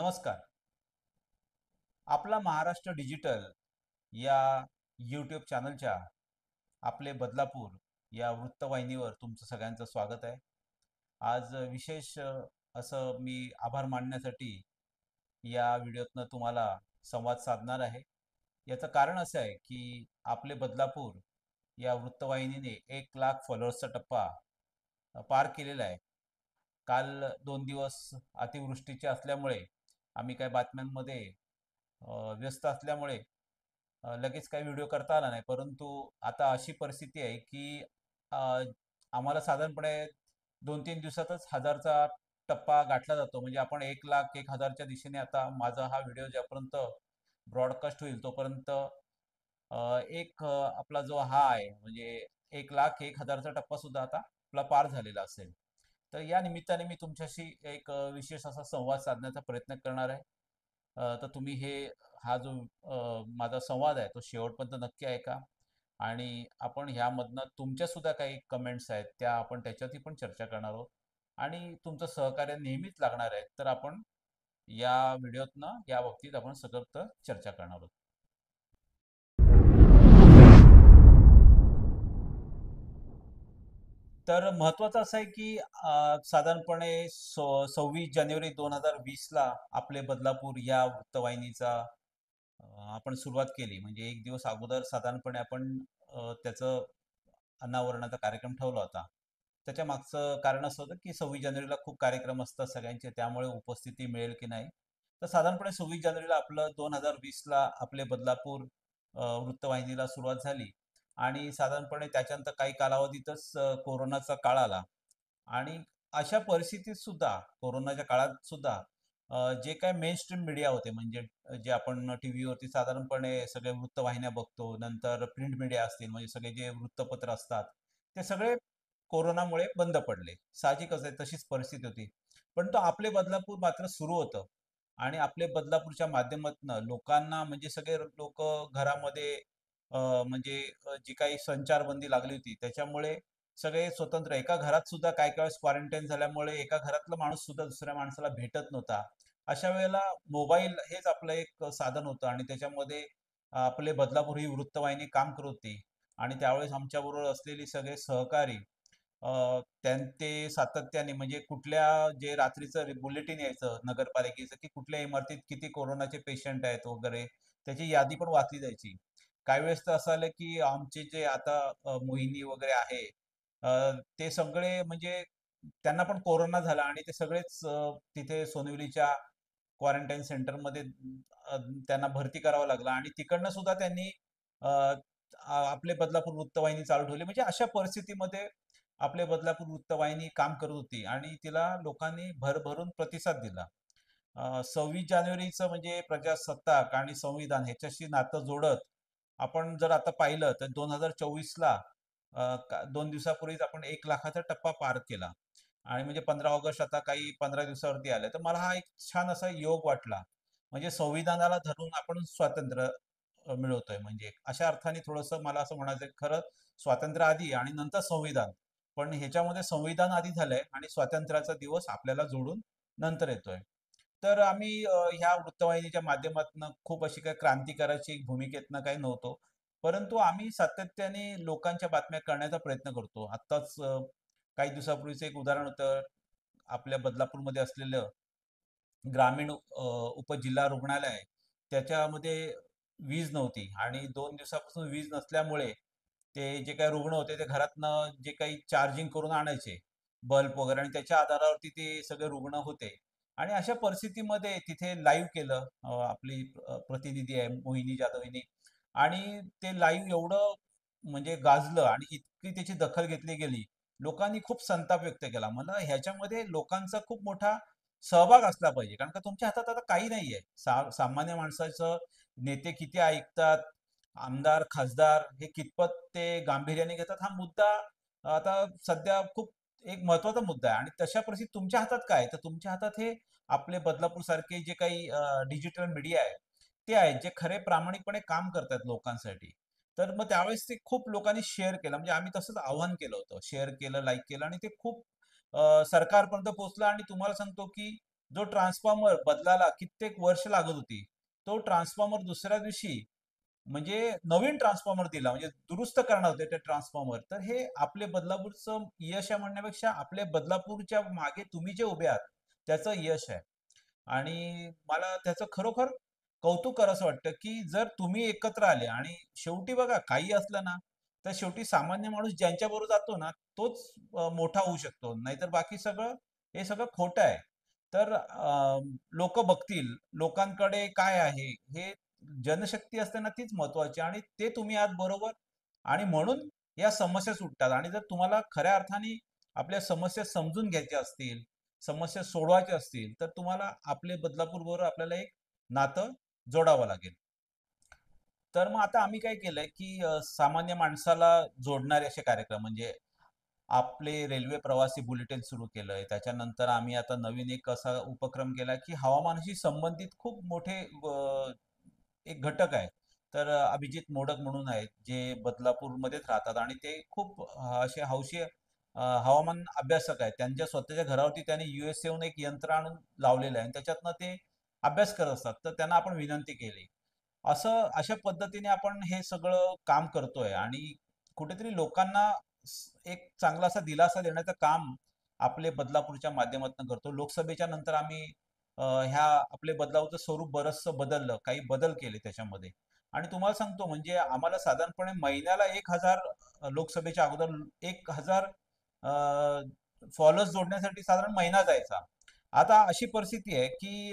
नमस्कार. आपला महाराष्ट्र डिजिटल या यूट्यूब चॅनलच्या आपले बदलापूर या वृत्तवाहिनीवर तुमचं सगळ्यांचं स्वागत आहे. आज विशेष असं मी आभार मानण्यासाठी या व्हिडिओतनं तुम्हाला संवाद साधणार आहे. याचं कारण असं आहे की आपले बदलापूर या वृत्तवाहिनीने 1 लाख फॉलोअर्सचा टप्पा पार केलेला आहे. काल 2 दिवस अतिवृष्टीचे असल्यामुळे आम्ही काही बातम्यांमध्ये व्यस्त असल्यामुळे लगेच काही व्हिडिओ करता आला नाही. परंतु आता अशी परिस्थिती आहे की अ, आम्हाला साधारणपणे 2-3 दिवसातच 1000चा टप्पा गाठला जातो. म्हणजे आपण 1 लाख 1,000च्या दिशेने आता माझा हा व्हिडिओ ज्यापर्यंत ब्रॉडकास्ट होईल तोपर्यंत आपला जो हा आहे म्हणजे 1,01,000चा टप्पा सुद्धा आता आपला पार झालेला असेल. तर या निमित्ताने मी तुमच्याशी एक विशेष असा संवाद साधण्याचा प्रयत्न करणार आहे. तर तुम्ही हा जो माझा संवाद आहे तो शेवटपर्यंत नक्की ऐका आणि आपण ह्यामधनं तुमच्या सुद्धा काही कमेंट्स आहेत त्या आपण त्याच्यातही पण चर्चा करणार आहोत आणि तुमचं सहकार्य नेहमीच लागणार आहे. तर आपण या व्हिडिओतनं या बाबतीत आपण सतत चर्चा करणार आहोत. तर महत्वाचं असं आहे की साधारणपणे 26 जानेवारी 2020ला आपले बदलापूर या वृत्तवाहिनीचा आपण सुरुवात केली. म्हणजे एक दिवस अगोदर साधारणपणे आपण त्याचं अनावरणाचा कार्यक्रम ठेवला होता. त्याच्या मागचं कारण असं होतं की 26 जानेवारीला खूप कार्यक्रम असतात सगळ्यांचे, त्यामुळे उपस्थिती मिळेल की नाही. तर साधारणपणे 26 जानेवारीला आपलं 2020ला आपले बदलापूर वृत्तवाहिनीला सुरुवात झाली आणि साधारणपणे त्याच्यानंतर काही कालावधीतच कोरोनाचा काळ आला आणि अशा परिस्थितीत सुद्धा कोरोनाच्या काळात सुद्धा जे काही मेनस्ट्रीम मीडिया होते म्हणजे जे आपण टीव्हीवरती साधारणपणे सगळे वृत्तवाहिन्या बघतो, नंतर प्रिंट मीडिया असतील म्हणजे सगळे जे वृत्तपत्र असतात, ते सगळे कोरोनामुळे बंद पडले. साहजिकच आहे, तशीच परिस्थिती होती. पण तो आपले बदलापूर मात्र सुरू होतं आणि आपले बदलापूरच्या माध्यमातून लोकांना म्हणजे सगळे लोकं घरामध्ये म्हणजे जी काही संचारबंदी लागली होती त्याच्यामुळे सगळे स्वतंत्र एका घरात सुद्धा काही वेळेस क्वारंटाईन झाल्यामुळे एका घरातला माणूस सुद्धा दुसऱ्या माणसाला भेटत नव्हता. अशा वेळेला मोबाईल हेच आपलं एक साधन होतं आणि त्याच्यामध्ये आपले बदलापूर ही वृत्तवाहिनी काम करत होती आणि त्यावेळेस आमच्याबरोबर असलेली सगळे सहकारी ते सातत्याने म्हणजे कुठल्या जे रात्रीचं बुलेटिन यायचं नगरपालिकेचं की कुठल्या इमारतीत किती कोरोनाचे पेशंट आहेत वगैरे त्याची यादी पण वाचली जायची. काही वेळेस तर असं आलं की आमचे जे आता मोहिनी वगैरे आहे ते सगळे म्हणजे त्यांना पण कोरोना झाला आणि ते सगळेच तिथे सोनिवलीच्या क्वारंटाईन सेंटरमध्ये अ, त्यांना भरती करावं लागलं आणि तिकडनं सुद्धा त्यांनी अ, आपले बदलापूर वृत्तवाहिनी चालू ठेवली. म्हणजे अशा परिस्थितीमध्ये आपले बदलापूर वृत्तवाहिनी काम करत होती आणि तिला लोकांनी भरभरून प्रतिसाद दिला. 26 जानेवारीचं म्हणजे प्रजासत्ताक आणि संविधान ह्याच्याशी नातं जोडत आपण जर आता पाहिलं तर 2024ला 2 दिवसापूर्वीच आपण 1 लाखाचा टप्पा पार केला आणि म्हणजे 15 ऑगस्ट आता काही 15 दिवसावरती आले. तर मला हा एक छान असा योग वाटला. म्हणजे संविधानाला धरून आपण स्वातंत्र्य मिळवतोय म्हणजे अशा अर्थाने थोडंसं मला असं म्हणायचं खरं स्वातंत्र्य आधी आणि नंतर संविधान. पण ह्याच्यामध्ये संविधान आधी झालंय आणि स्वातंत्र्याचा दिवस आपल्याला जोडून नंतर येतोय. तर आम्ही ह्या वृत्तवाहिनीच्या माध्यमातून खूप अशी काही क्रांतिकाराची भूमिकेतनं काही नव्हतो. परंतु आम्ही सातत्याने लोकांच्या बातम्या करण्याचा प्रयत्न करतो. आत्ताच काही दिवसापूर्वीचं एक उदाहरण होतं. आपल्या बदलापूरमध्ये असलेलं ग्रामीण उपजिल्हा रुग्णालय आहे. त्याच्यामध्ये वीज नव्हती आणि 2 दिवसापासून वीज नसल्यामुळे ते जे काही रुग्ण होते ते घरातनं जे काही चार्जिंग करून आणायचे बल्ब वगैरे आणि त्याच्या आधारावरती ते सगळे रुग्ण होते. आणि अशा परिस्थितीमध्ये तिथे लाईव्ह केलं आपली प्रतिनिधी आहे मोहिनी जाधव हिने आणि ते लाईव्ह एवढं म्हणजे गाजलं आणि इतकी त्याची दखल घेतली गेली. लोकांनी खूप संताप व्यक्त केला. मला ह्याच्यामध्ये लोकांचा खूप मोठा सहभाग असला पाहिजे. कारण का तुमच्या हातात आता काही नाहीये. सामान्य माणसाचं नेते किती ऐकतात, आमदार, खासदार हे कितपत ते गांभीर्याने घेतात हा मुद्दा आता सध्या खूप एक महत्त्वाचा मुद्दा आहे आणि तशा परिस्थितीत तुमच्या हातात काय आहे? तर तुमच्या हातात हे आपले बदलापूर सारखे जे काही डिजिटल मीडिया आहे, ते आहेत जे खरे प्रामाणिकपणे काम करतात लोकांसाठी. तर मग त्यावेळेस ते खूप लोकांनी शेअर केलं. म्हणजे आम्ही तसंच आवाहन केलं होतं. शेअर केलं, लाईक केलं आणि ते खूप सरकारपर्यंत पोहोचलं आणि तुम्हाला सांगतो की जो ट्रान्सफॉर्मर बदलायला कित्येक वर्ष लागत होती, तो ट्रान्सफॉर्मर दुसऱ्या दिवशी म्हणजे नवीन ट्रान्सफॉर्मर दिला, म्हणजे दुरुस्त करणार होते ते ट्रान्सफॉर्मर. तर हे आपले बदलापूरचं यश आहे म्हणण्यापेक्षा आपल्या बदलापूरच्या मागे तुम्ही जे उभे आहात त्याचं यश आहे. आणि मला त्याचं खरोखर कौतुक करावंसं वाटतं, की जर तुम्ही एकत्र आले आणि शेवटी बघा काही असलं ना, तर शेवटी सामान्य माणूस ज्यांच्याबरोबर जातो ना, तोच मोठा होऊ शकतो. नाहीतर बाकी सगळं हे सगळं खोटं आहे. तर लोकं बघतील, लोकांकडे काय आहे, हे जनशक्ती असते ना तीच महत्त्वाची आणि ते तुम्ही आहात बरोबर आणि म्हणून या समस्या सुटतात आणि जर तुम्हाला खऱ्या अर्थाने आपल्या समस्या समजून घ्यायच्या असतील, समस्या सोडवायच्या असतील, तर तुम्हाला आपले बदलापूरबरोबर आपल्याला एक नातं जोडावं लागेल. तर मग आता आम्ही काय केलंय, की सामान्य माणसाला जोडणारे असे कार्यक्रम म्हणजे आपले रेल्वे प्रवासी बुलेटिन सुरू केलंय. त्याच्यानंतर आम्ही आता नवीन एक असा उपक्रम केला, की हवामानाशी संबंधित खूप मोठे एक घटक आहे. तर अभिजित मोडक म्हणून आहेत, जे बदलापूरमध्येच राहतात आणि ते खूप असे हौशी हवामान अभ्यासक आहेत. त्यांच्या स्वतःच्या घरावरती त्यांनी यूएसएहून एक यंत्र आणून लावलेलं आहे आणि त्याच्यातनं ते अभ्यास करत असतात. तर त्यांना आपण विनंती केली. अशा पद्धतीने आपण हे सगळं काम करतोय आणि कुठेतरी लोकांना एक चांगला असा दिलासा देण्याचं काम आपले बदलापूरच्या माध्यमातून करतो. लोकसभेच्या नंतर आम्ही ह्या आपले बदलापूरचं स्वरूप बरचसं बदललं. काही बदल केले त्याच्यामध्ये आणि तुम्हाला सांगतो म्हणजे आम्हाला साधारणपणे महिन्याला 1,000 लोकसभेच्या अगोदर 1,000 फॉलोअर्स जोडण्यासाठी साधारण महिना जायचा. आता अशी परिस्थिती आहे, की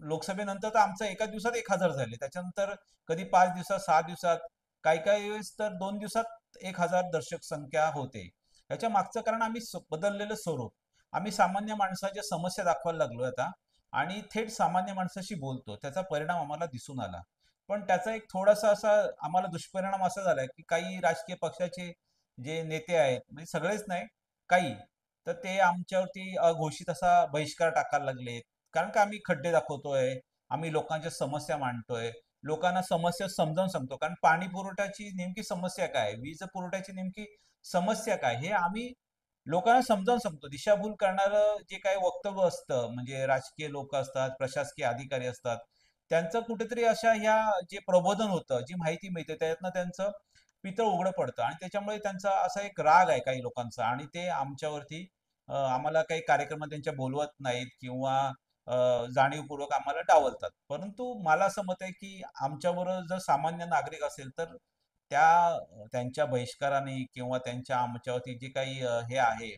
लोकसभेनंतर तर आमचं एका दिवसात 1,000 झाले. त्याच्यानंतर कधी 5 दिवसात, 6 दिवसात, काही-काही वेळेस तर 2 दिवसात 1,000 दर्शक संख्या होते. याच्या मागचं कारण आम्ही बदललेलं स्वरूप. आम्ही सामान्य माणसाच्या समस्या दाखवायला लागलोय आता आणि थेट सामान्य माणसाशी बोलतो. त्याचा परिणाम आम्हाला दिसून आला. पण त्याचा एक थोडासा असा आम्हाला दुष्परिणाम असा झालाय, की काही राजकीय पक्षाचे जे नेते आहेत, म्हणजे सगळेच नाही, काही, तर ते आमच्यावरती अघोषित असा बहिष्कार टाकायला लागलेत. कारण का आम्ही खड्डे दाखवतोय, आम्ही लोकांच्या समस्या मांडतोय, लोकांना समस्या समजावून सांगतो. कारण पाणी पुरवठ्याची नेमकी समस्या काय? वीज पुरवठ्याची नेमकी समस्या काय? हे आम्ही लोकांना समजावून सांगतो. दिशाभूल करणारं जे काही वक्तव्य असतं, म्हणजे राजकीय लोक असतात, प्रशासकीय अधिकारी असतात, त्यांचं कुठेतरी अशा ह्या जे प्रबोधन होतं, जी माहिती मिळते, त्याच्यातनं त्यांचं पितळ उघडं पडतं आणि त्याच्यामुळे त्यांचा असा एक राग आहे काही लोकांचा आणि ते आमच्यावरती आम्हाला काही कार्यक्रमात त्यांच्या बोलवत नाहीत किंवा अ, जाणीवपूर्वक आम्हाला डावलतात. परंतु मला असं मत आहे, की आमच्याबरोबर जर सामान्य नागरिक असेल, तर त्यांच्या बहिष्काराने किंवा त्यांच्या आमच्यावरती जे काही हे आहे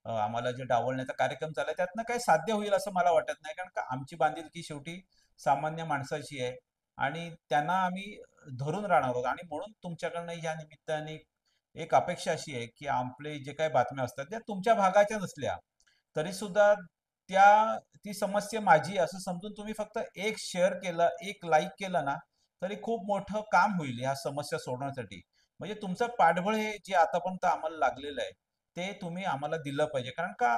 आम्हाला जे डावलण्याचा कार्यक्रम चाललाय त्यातनं काही साध्य होईल असं मला वाटत नाही. कारण का आमची बांधिलकी शेवटी सामान्य माणसाची आहे आणि त्यांना आम्ही धरून राहणार आहोत आणि म्हणून तुमच्याकडनं या निमित्ताने एक अपेक्षा अशी आहे, की आपले जे काही बातम्या असतात त्या तुमच्या भागाच्या नसल्या, तरी सुद्धा त्या ती समस्या माझी आहे असं समजून तुम्ही फक्त एक शेअर केलं, एक लाईक केलं ना, तरी खूप मोठं काम होईल ह्या समस्या सोडवण्यासाठी. म्हणजे तुमचं पाठबळ हे जे आतापर्यंत आम्हाला लागलेलं आहे, ते तुम्ही आम्हाला दिलं पाहिजे. कारण का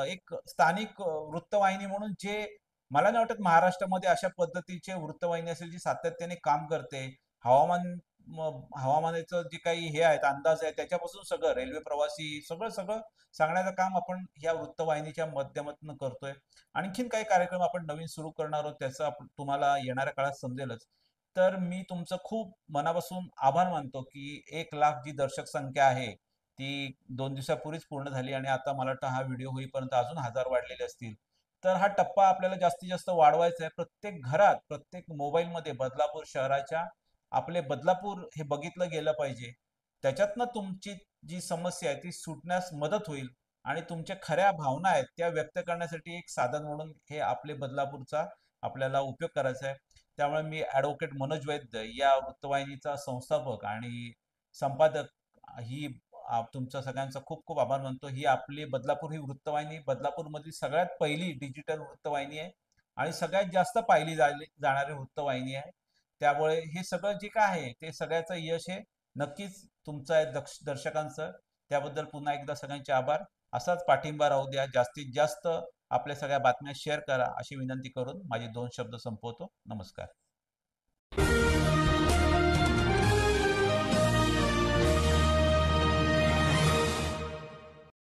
एक स्थानिक वृत्तवाहिनी म्हणून जे मला नाही वाटत महाराष्ट्रामध्ये अशा पद्धतीचे वृत्तवाहिनी असेल जी सातत्याने काम करते. हवामान हवामानाचं जे काही हे आहेत, अंदाज आहे त्याच्यापासून सगळं रेल्वे प्रवासी सगळं सांगण्याचं काम आपण ह्या वृत्तवाहिनीच्या माध्यमातून करतोय. आणखीन काही कार्यक्रम आपण नवीन सुरू करणार आहोत त्याचं तुम्हाला येणाऱ्या काळात समजेलच. तर मी तुमचं खूप मनापासून आभार मानतो, की 1,00,000 जी दर्शक संख्या आहे, ती 2 दिवसापूर्वीच पूर्ण झाली आणि आता मला वाटतं हा व्हिडिओ होईपर्यंत अजून 1,000 वाढलेले असतील. तर हा टप्पा आपल्याला जास्तीत जास्त वाढवायचा आहे. प्रत्येक घरात, प्रत्येक मोबाईलमध्ये बदलापूर शहराच्या आपले बदलापूर हे बघितलं गेलं पाहिजे. त्याच्यातनं तुमची जी समस्या आहे ती सुटण्यास मदत होईल आणि तुमच्या खऱ्या भावना आहेत त्या व्यक्त करण्यासाठी एक साधन म्हणून हे आपले बदलापूरचा आपल्याला उपयोग करायचा आहे. त्यामुळे मी ॲडव्होकेट मनोज वैद्य या वृत्तवाहिनीचा संस्थापक आणि संपादक ही तुमच्या सगळ्यांचा खूप खूप आभार मानतो. ही आपली बदलापूर ही वृत्तवाहिनी बदलापूरमधली सगळ्यात पहिली डिजिटल वृत्तवाहिनी आहे आणि सगळ्यात जास्त पाहिली जाणारी वृत्तवाहिनी आहे. त्यामुळे हे सगळं जे काय आहे ते सगळ्याचं यश हे नक्कीच तुमचं आहे दर्शकांचं. त्याबद्दल पुन्हा एकदा सगळ्यांचे आभार. असाच पाठिंबा राहू द्या. जास्तीत जास्त आपल्या सगळ्या बातम्या शेअर करा अशी विनंती करून माझे 2 शब्द संपवतो. नमस्कार.